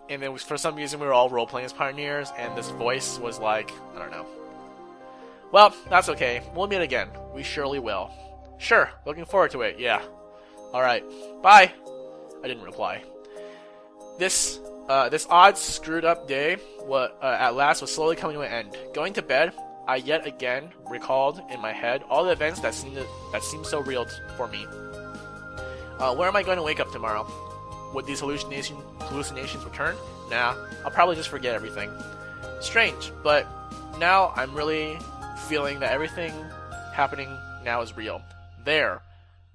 then for some reason we were all role-playing as pioneers, and this voice was like, I don't know. Well, that's okay. We'll meet again. We surely will. Sure, looking forward to it, yeah. Alright, bye! I didn't reply. This odd, screwed-up day at last was slowly coming to an end. Going to bed, I yet again recalled in my head all the events that seemed so real for me. Where am I going to wake up tomorrow? Would these hallucinations return? Nah, I'll probably just forget everything. Strange, but now I'm really feeling that everything happening now is real. There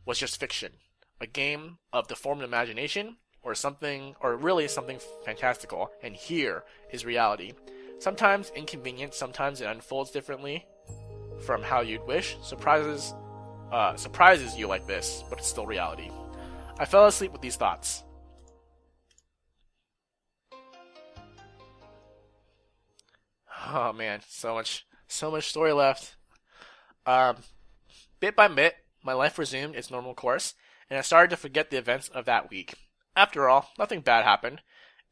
was just fiction. A game of deformed imagination, or really something fantastical, and here is reality. Sometimes inconvenient, sometimes it unfolds differently from how you'd wish. Surprises you like this, but it's still reality. I fell asleep with these thoughts. Oh man, so much story left. Bit by bit, my life resumed its normal course, and I started to forget the events of that week. After all, nothing bad happened.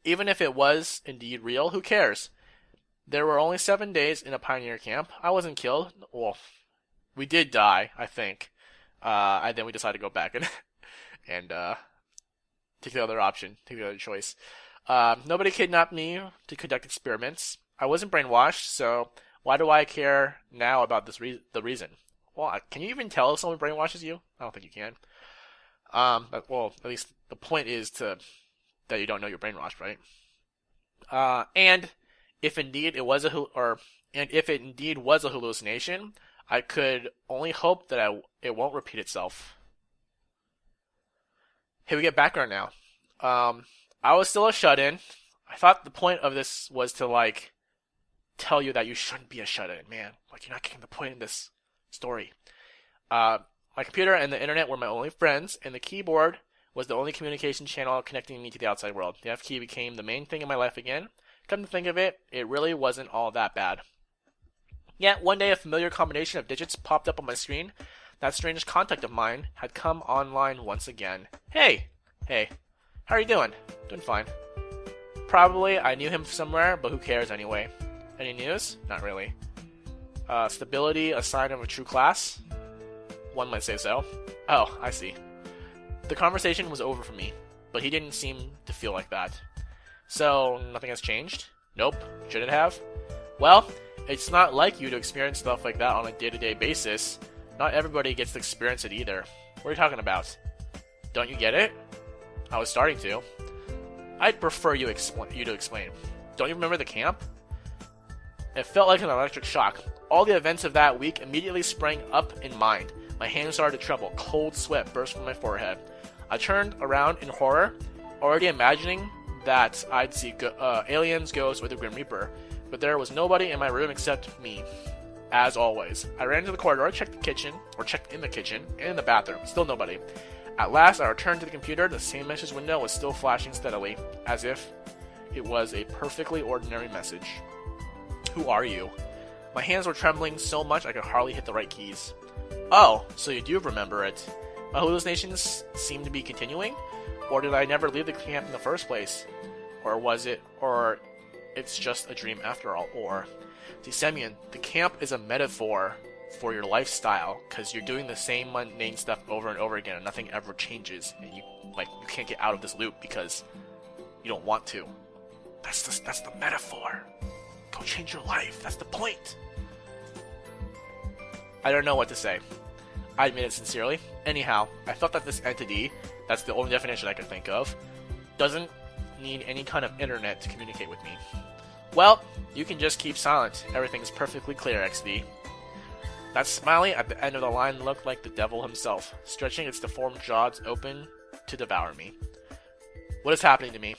Even if it was indeed real, who cares? There were only 7 days in a pioneer camp. I wasn't killed. Well, we did die, I think. And then we decided to go back and take the other option, take the other choice. Nobody kidnapped me to conduct experiments. I wasn't brainwashed, so why do I care now about the reason? Well, can you even tell if someone brainwashes you? I don't think you can. Well, at least the point is that you don't know you're brainwashed, right? And if indeed it was a hallucination, I could only hope that it won't repeat itself. Hey, we get background now. I was still a shut-in. I thought the point of this was to tell you that you shouldn't be a shut-in, man. You're not getting the point in this story. My computer and the internet were my only friends, and the keyboard was the only communication channel connecting me to the outside world. The F key became the main thing in my life again. Come to think of it, it really wasn't all that bad. Yet, one day a familiar combination of digits popped up on my screen. That strange contact of mine had come online once again. Hey, how are you doing? Doing fine. Probably I knew him somewhere, but who cares anyway. Any news? Not really. Stability, a sign of a true class? One might say so. Oh, I see. The conversation was over for me, but he didn't seem to feel like that. So, nothing has changed? Nope. Should it have? Well, it's not like you to experience stuff like that on a day-to-day basis. Not everybody gets to experience it either. What are you talking about? Don't you get it? I was starting to. I'd prefer you to explain. Don't you remember the camp? It felt like an electric shock. All the events of that week immediately sprang up in mind. My hands started to tremble. Cold sweat burst from my forehead. I turned around in horror, already imagining that I'd see aliens, ghosts, or the Grim Reaper. But there was nobody in my room except me. As always. I ran into the corridor, checked in the kitchen, and in the bathroom. Still nobody. At last, I returned to the computer. The same message window was still flashing steadily, as if it was a perfectly ordinary message. Who are you? My hands were trembling so much I could hardly hit the right keys. Oh, so you do remember it. My hallucinations seem to be continuing? Or did I never leave the camp in the first place? Or it's just a dream after all. Or, see, Semyon, the camp is a metaphor for your lifestyle, because you're doing the same mundane stuff over and over again and nothing ever changes, and you can't get out of this loop because you don't want to. That's the metaphor. Go change your life. That's the point. I don't know what to say. I admit it sincerely. Anyhow, I felt that this entity, that's the only definition I could think of, doesn't need any kind of internet to communicate with me. Well, you can just keep silent. Everything's perfectly clear, XD. That smiley at the end of the line looked like the devil himself, stretching its deformed jaws open to devour me. What is happening to me?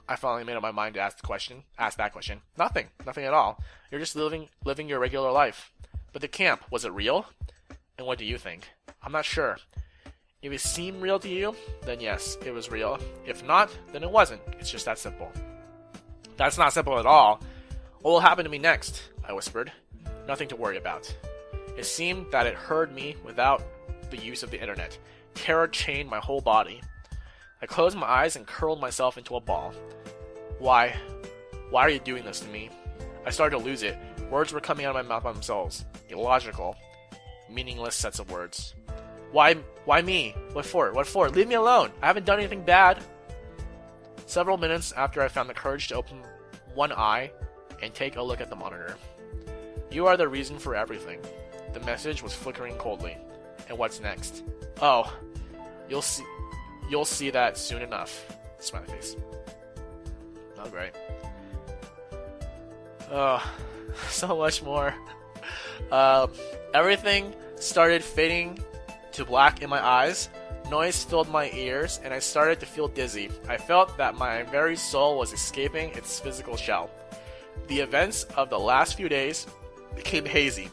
I finally made up my mind to ask that question. Nothing at all. You're just living your regular life. But the camp, was it real? And what do you think? I'm not sure. If it seemed real to you, then yes, it was real. If not, then it wasn't. It's just that simple. That's not simple at all. What will happen to me next? I whispered. Nothing to worry about. It seemed that it heard me without the use of the internet. Terror chained my whole body. I closed my eyes and curled myself into a ball. Why? Why are you doing this to me? I started to lose it. Words were coming out of my mouth by themselves. Illogical, meaningless sets of words. Why me? What for? What for? Leave me alone. I haven't done anything bad. Several minutes after I found the courage to open one eye and take a look at the monitor. You are the reason for everything. The message was flickering coldly. And what's next? Oh, you'll see that soon enough. Smiley face. Oh, great. Oh, so much more. Everything started fading to black in my eyes. Noise filled my ears, and I started to feel dizzy. I felt that my very soul was escaping its physical shell. The events of the last few days became hazy,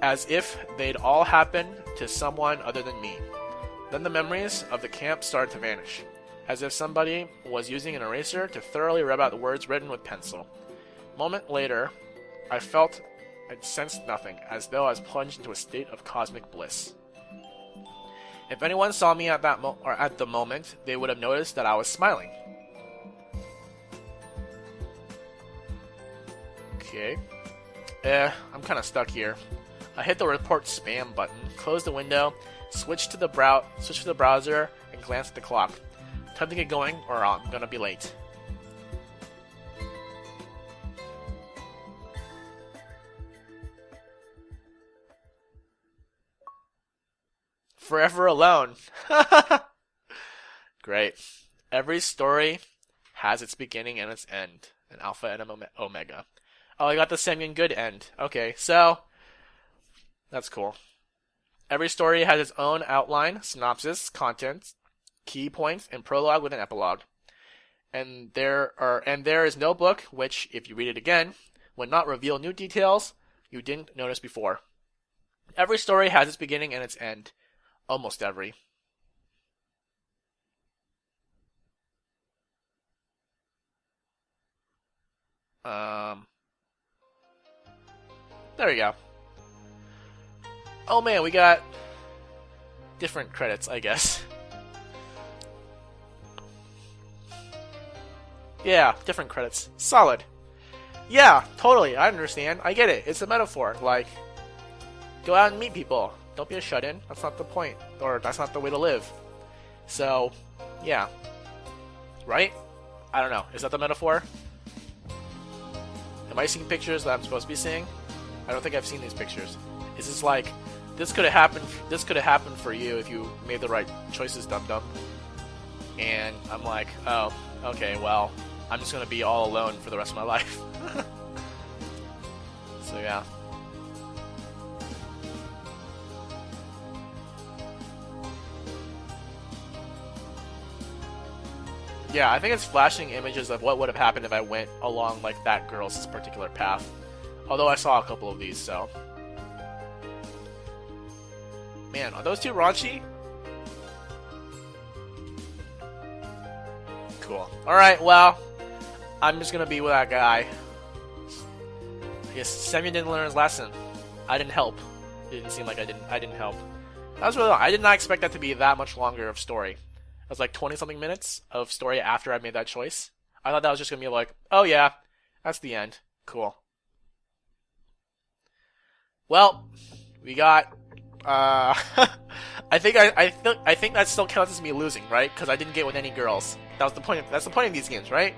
as if they'd all happened to someone other than me. Then the memories of the camp started to vanish, as if somebody was using an eraser to thoroughly rub out the words written with pencil. A moment later, I felt and sensed nothing, as though I was plunged into a state of cosmic bliss. If anyone saw me at the moment, they would have noticed that I was smiling. Okay. I'm kind of stuck here. I hit the report spam button, closed the window, switched to the browser, and glanced at the clock. Time to get going, or I'm gonna be late. Forever alone. Great. Every story has its beginning and its end. An alpha and an omega. Oh, I got the Semyon good end. Okay, so that's cool. Every story has its own outline, synopsis, contents, key points, and prologue with an epilogue. And there is no book which, if you read it again, would not reveal new details you didn't notice before. Every story has its beginning and its end. Almost every. There we go. Oh man, we got different credits, I guess. Yeah, different credits. Solid. Yeah, totally. I understand. I get it. It's a metaphor. Like, go out and meet people. Don't be a shut-in. That's not the point. Or that's not the way to live. So, yeah. Right? I don't know. Is that the metaphor? Am I seeing pictures that I'm supposed to be seeing? I don't think I've seen these pictures. Is this like, this could have happened for you if you made the right choices, dum-dum. And I'm like, oh, okay, well, I'm just gonna be all alone for the rest of my life. So yeah. Yeah, I think it's flashing images of what would have happened if I went along like that girl's particular path. Although I saw a couple of these, so. Man, are those two raunchy? Cool. Alright, well, I'm just gonna be with that guy. I guess Semyon didn't learn his lesson. I didn't help. It didn't seem like I didn't help. That was really long. I did not expect that to be that much longer of story. It was like 20-something minutes of story after I made that choice. I thought that was just going to be like, oh yeah, That's the end. Cool. Well, we got. I think that still counts as me losing, right? Because I didn't get with any girls. That's the point of these games, right?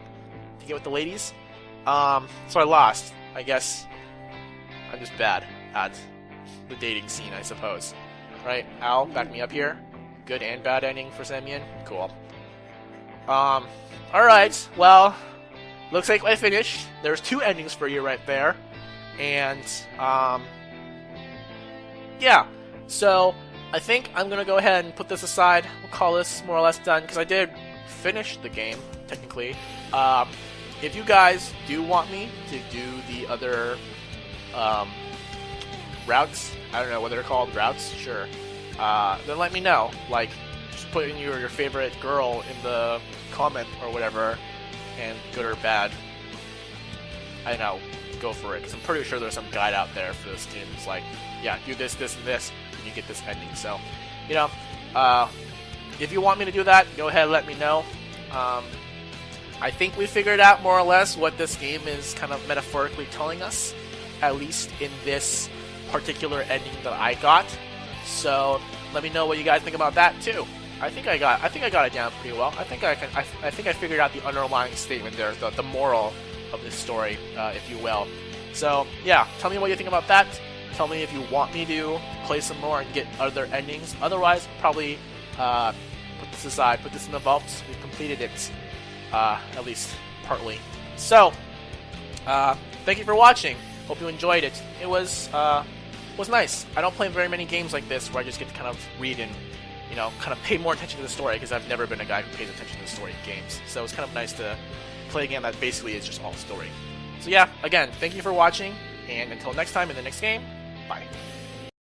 To get with the ladies. So I lost. I guess I'm just bad at the dating scene, I suppose. Right? Al, back me up here. Good and bad ending for Semyon. Cool. Alright, well, looks like I finished. There's 2 endings for you right there. And, yeah. So, I think I'm gonna go ahead and put this aside. We'll call this more or less done, because I did finish the game, technically. If you guys do want me to do the other, routes, I don't know what they're called, routes? Sure. Then let me know. Like, just put in your favorite girl in the comment or whatever, and good or bad, I don't know, go for it. Because I'm pretty sure there's some guide out there for this game. It's like, yeah, do this, this, and this, and you get this ending. So, you know, if you want me to do that, go ahead and let me know. I think we figured out more or less what this game is kind of metaphorically telling us, at least in this particular ending that I got. So let me know what you guys think about that too. I think I got it down pretty well. I think I figured out the underlying statement there, the moral of this story, if you will. So yeah, tell me what you think about that. Tell me if you want me to play some more and get other endings. Otherwise, probably put this aside, put this in the vault. We've completed it, at least partly. So thank you for watching. Hope you enjoyed it. It was nice. I don't play very many games like this where I just get to kind of read and, you know, kind of pay more attention to the story, because I've never been a guy who pays attention to the story in games. So it's kind of nice to play a game that basically is just all story. So yeah, again, thank you for watching, and until next time in the next game, bye.